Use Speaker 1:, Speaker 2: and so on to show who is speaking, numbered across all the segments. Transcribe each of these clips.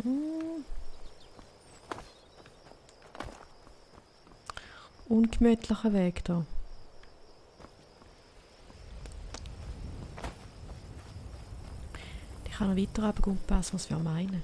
Speaker 1: Hm. Ungemütlicher Weg da. Ich kann noch weiter runterpassen, was wir meinen.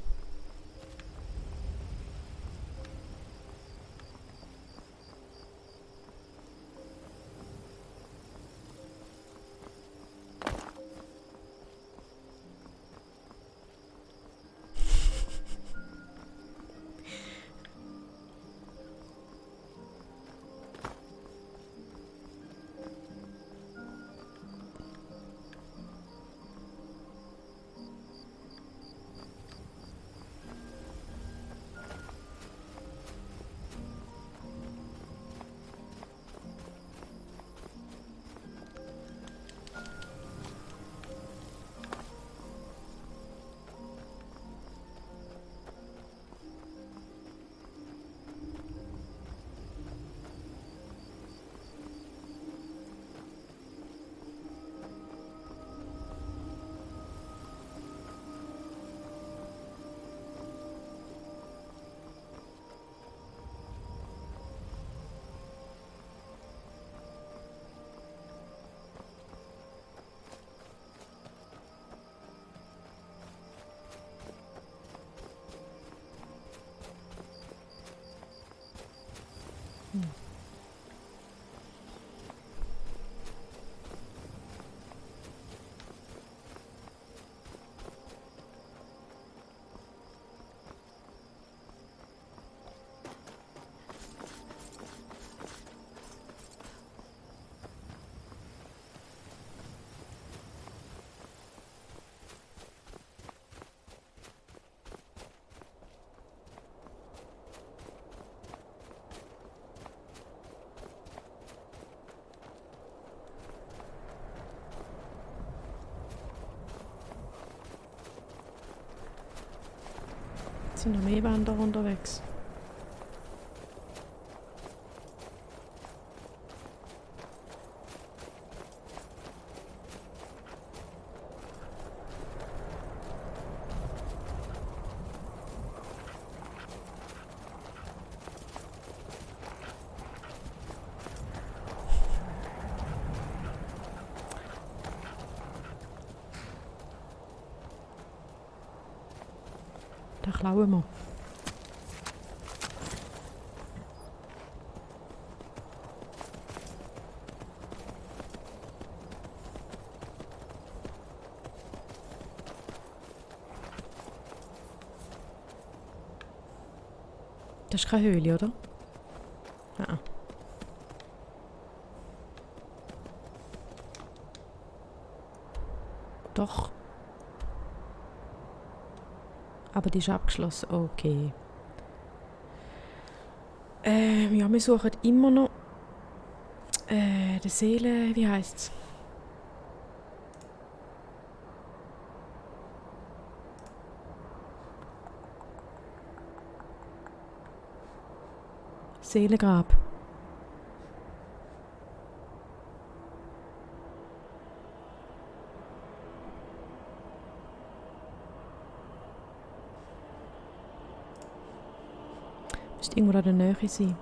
Speaker 1: Sind noch mehr Wanderer unterwegs? Da klauen wir. Das ist keine Höhle, oder? Ja. Doch. Aber die ist abgeschlossen. Okay. Ja, wir suchen immer noch die Seele. Wie heisst es? Seelengrab. Müsste irgendwo da in der Nähe sein.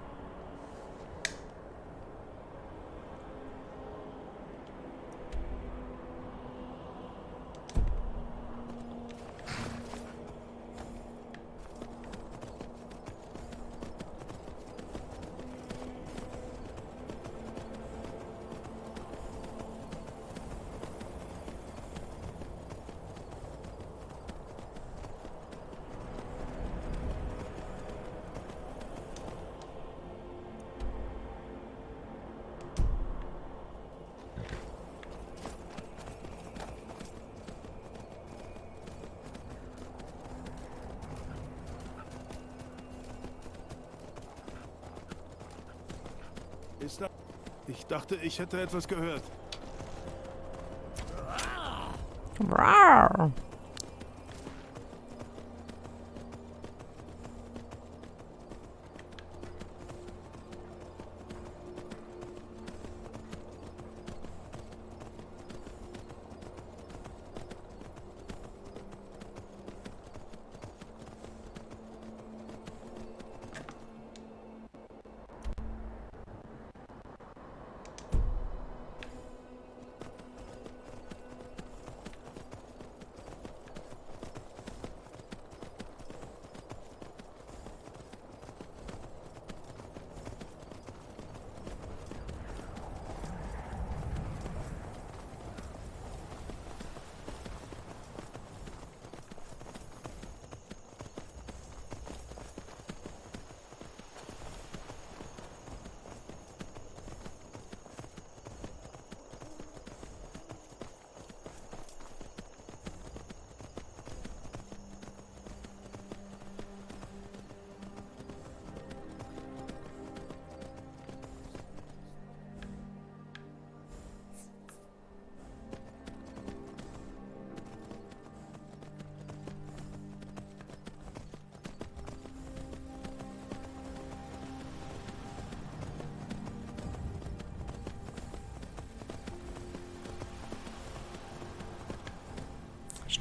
Speaker 2: Ist da? Ich dachte, ich hätte etwas gehört.
Speaker 1: Rawr.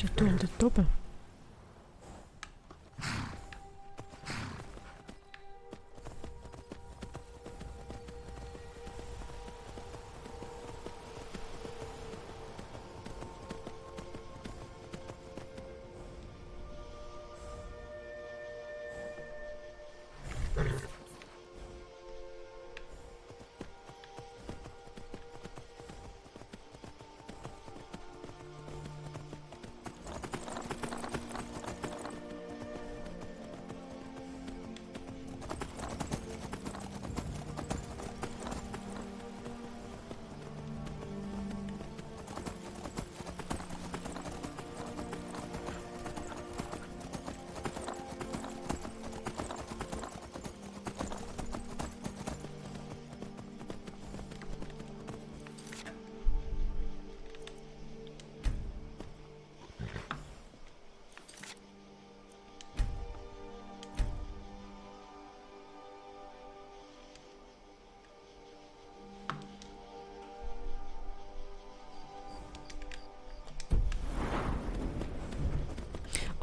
Speaker 1: Die Tür dort oben.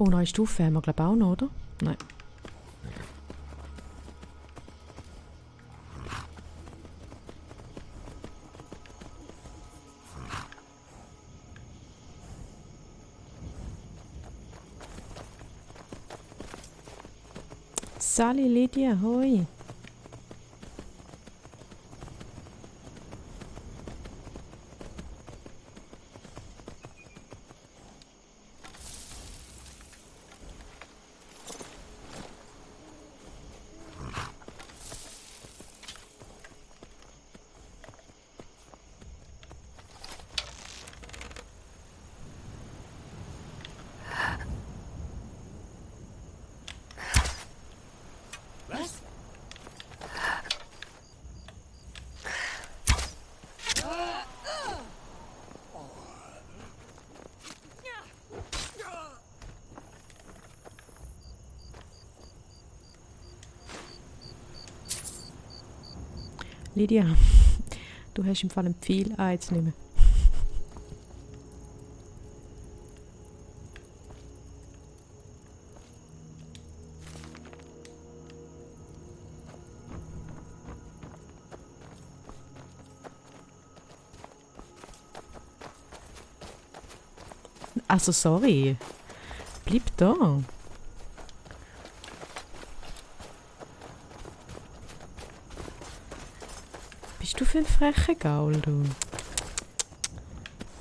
Speaker 1: Oh, neue Stufe haben wir, glaube ich, auch noch, oder? Nein. Sally, Lydia, hoi.
Speaker 2: Was?
Speaker 1: Lydia, du hast im Fall ein Pfeil. Ah, jetzt nicht mehr. Also, sorry. Bleib da. Bist du für ein frecher Gaul, du?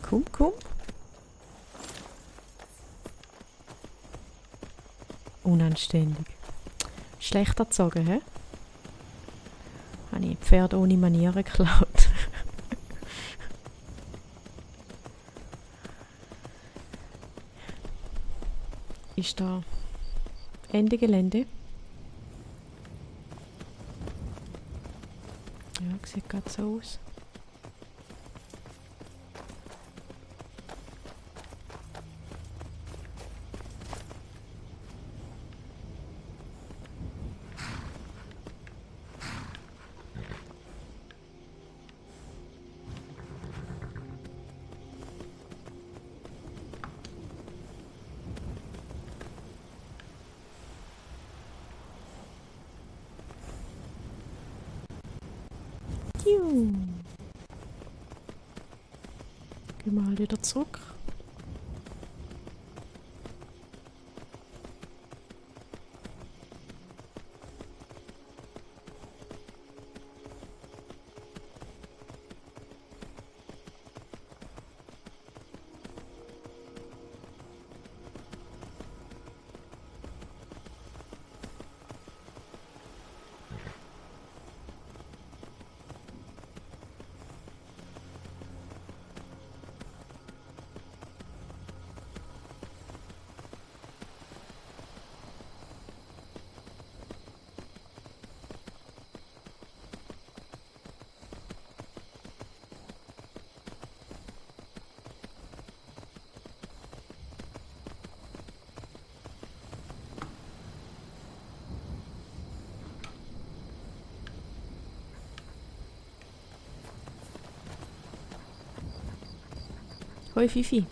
Speaker 1: Komm, komm. Unanständig. Schlecht erzogen, hä? Habe ich Pferd ohne Manieren geklaut. Ist da Ende Gelände? Ja, sieht gerade so aus. Juhu. Gehen wir halt wieder zurück. Hoi Fifi.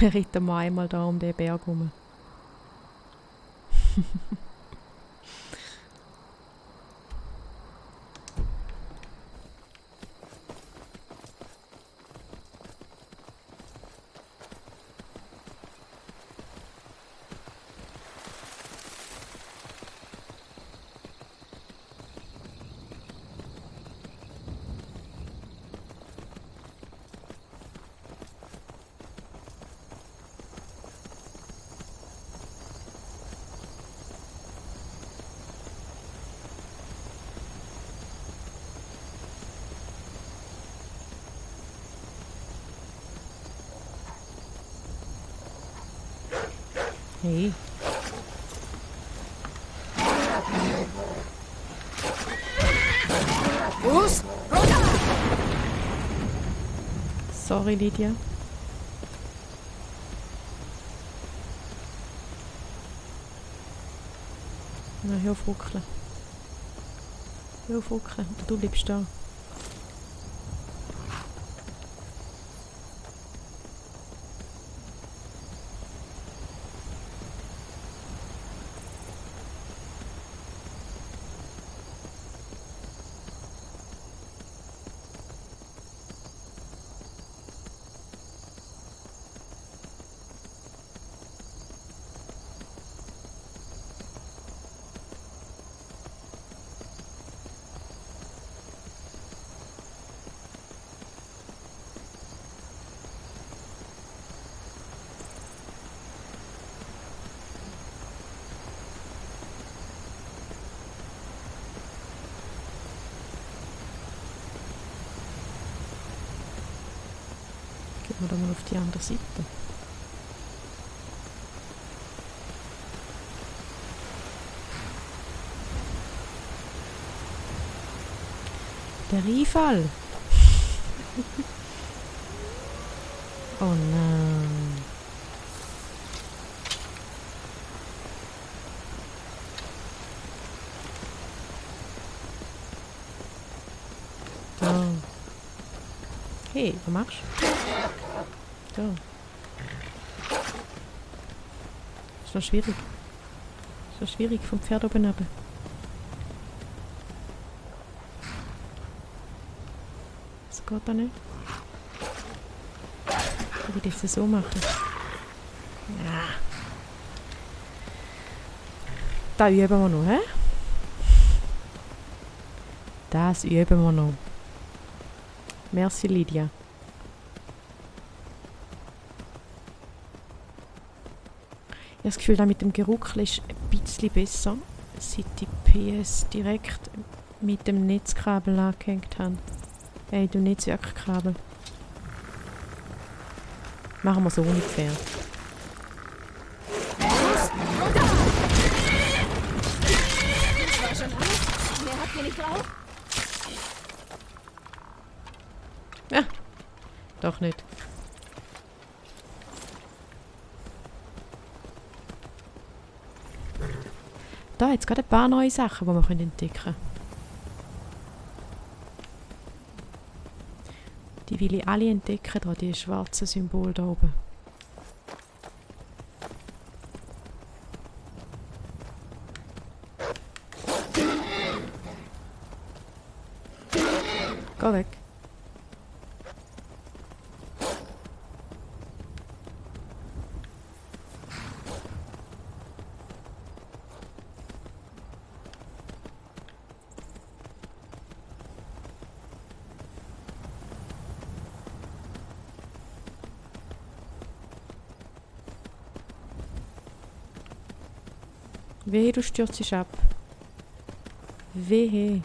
Speaker 1: reiten wir einmal da um den Berg herum. Hey.
Speaker 3: Los, runter!
Speaker 1: Sorry, Lydia. Na, hör auf ruckeln. Hör auf ruckeln. Du bleibst da. Gehen wir da mal auf die andere Seite. Der Rheinfall. Oh nein. Da. Hey, was machst du? Da. Ist noch schwierig. Ist noch schwierig vom Pferd oben runter. Das geht da nicht. Ich will das so machen. Ja. Da üben wir noch, hä? Das üben wir noch. Merci, Lydia. Ich habe das Gefühl, das mit dem Geruckel ist ein bisschen besser, seit die PS direkt mit dem Netzkabel angehängt haben. Dem Netzwerkkabel. Machen wir so ungefähr.
Speaker 3: Los, runter! Das war schon alles. Mehr habt ihr nicht drauf?
Speaker 1: Ja, doch nicht. Da jetzt gerade ein paar neue Sachen, die wir entdecken können. Die will ich alle entdecken, da die schwarzen Symbole da oben. Geh weg. Wehe, du stürzt ab. Wehe.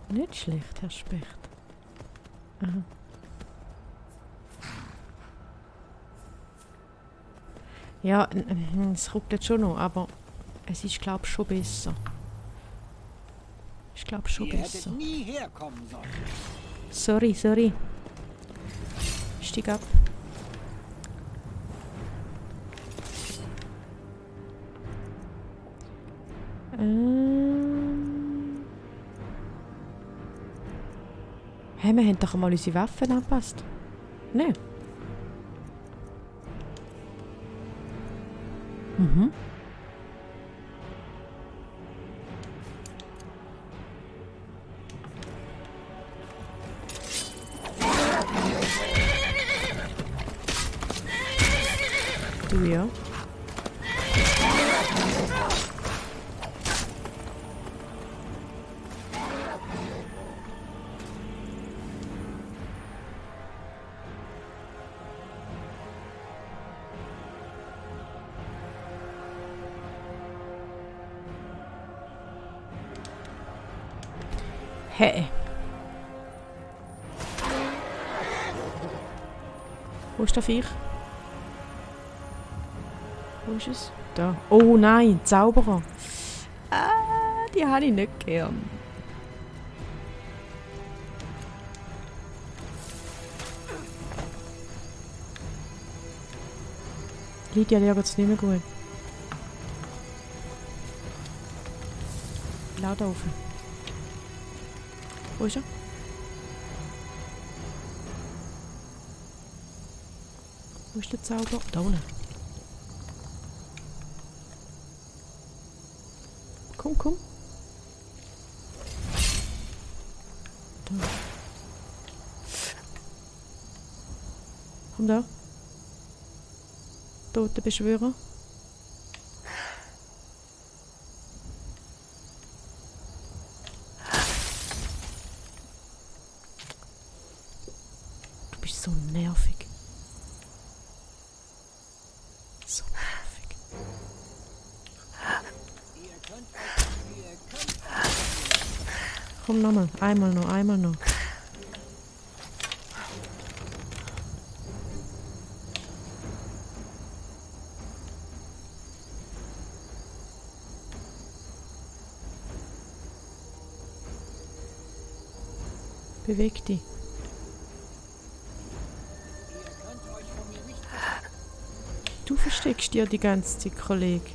Speaker 1: Nicht schlecht, Herr Specht. Aha. Ja, es ruckelt schon noch, aber es ist, glaube ich, schon besser. Ich glaube schon
Speaker 4: Ihr
Speaker 1: besser.
Speaker 4: hättet nie herkommen sollen.
Speaker 1: Sorry, sorry. Stieg ab. Hä, wir haben doch einmal unsere Waffen angepasst. Nein. Mhm. Du ja. Hey. Wo ist der Viech? Wo ist es? Da. Oh nein, Zauberer. Die habe ich nicht gern. Lydia, dir geht's nicht mehr gut. Laut auf. Wo ist er? Wo ist der Zauber? Da unten. Komm, komm. Da. Komm da. Tote Beschwörer. Du bist so nervig. So nervig. Komm nochmal. Einmal noch, einmal noch. Beweg dich. Du versteckst dir die ganze Zeit, Kollege.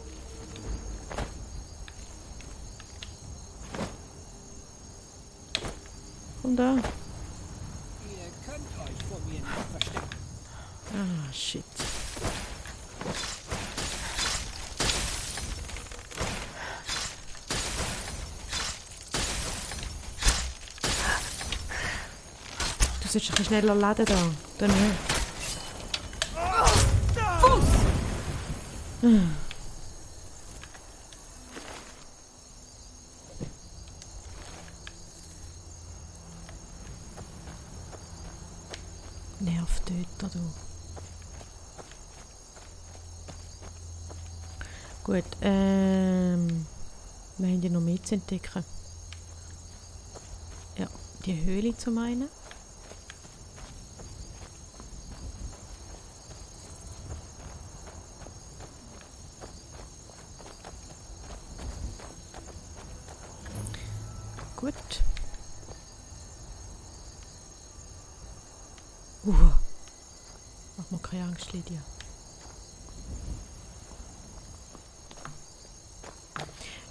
Speaker 1: Komm da.
Speaker 4: Ihr könnt euch vor mir nicht verstecken.
Speaker 1: Ah, shit. Du sollst ein bisschen schneller laden da. Dann nicht. Nervtöter, du. Gut, wir haben ja noch mehr zu entdecken. Ja, die Höhle zum einen. Gut. Mach mir keine Angst, Lydia.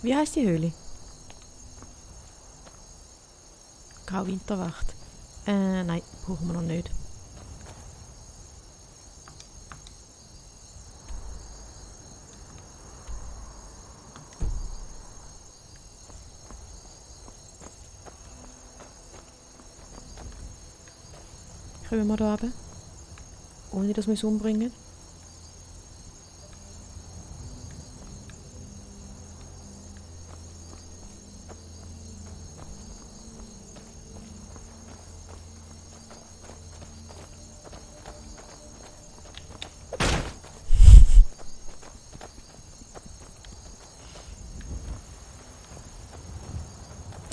Speaker 1: Wie heisst die Höhle? Grauwinterwacht. Nein, brauchen wir noch nicht. Kommen wir da runter? Ohne dass wir es umbringen?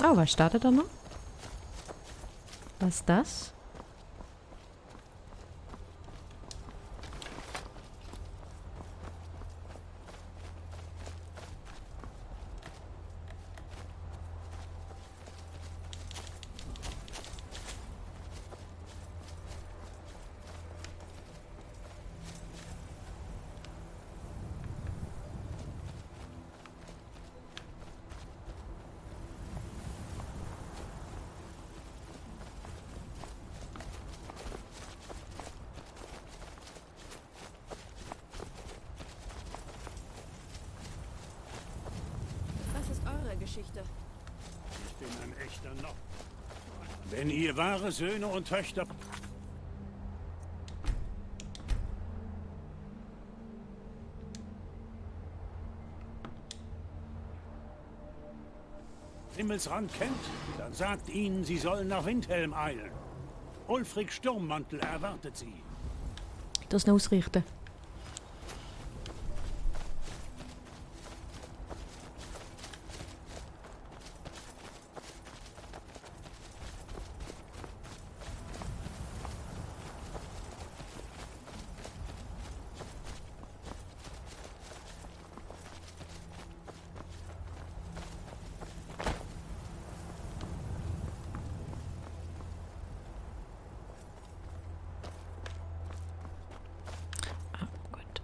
Speaker 1: Oh, was startet da noch? Was ist das?
Speaker 3: Geschichte.
Speaker 2: Ich bin ein echter Nob. Wenn ihr wahre Söhne und Töchter... Himmelsrand kennt, dann sagt ihnen, sie sollen nach Windhelm eilen. Ulfric Sturmmantel erwartet sie.
Speaker 1: Das noch ausrichten. Ah, gut.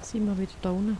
Speaker 1: Sind wir wieder da unten?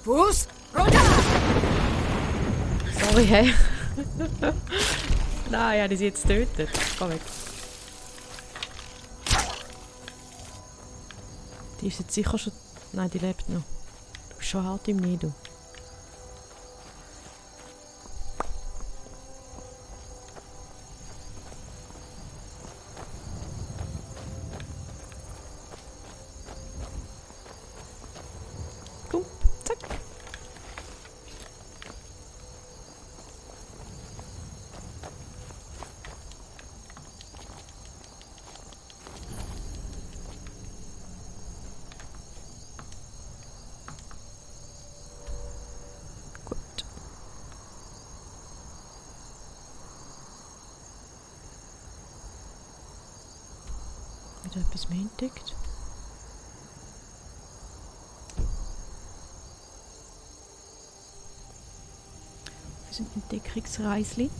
Speaker 3: Fuß runter!
Speaker 1: Sorry, hey. Nein, ja, die sind jetzt getötet. Geh weg. Die ist jetzt sicher schon... Nein, die lebt noch. Du bist schon hart im Nido. Komm, zack. Gut. Wieder etwas mehr entdeckt. Wir sind Entdeckungsreisli.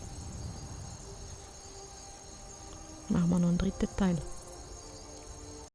Speaker 1: Machen wir noch einen dritten Teil.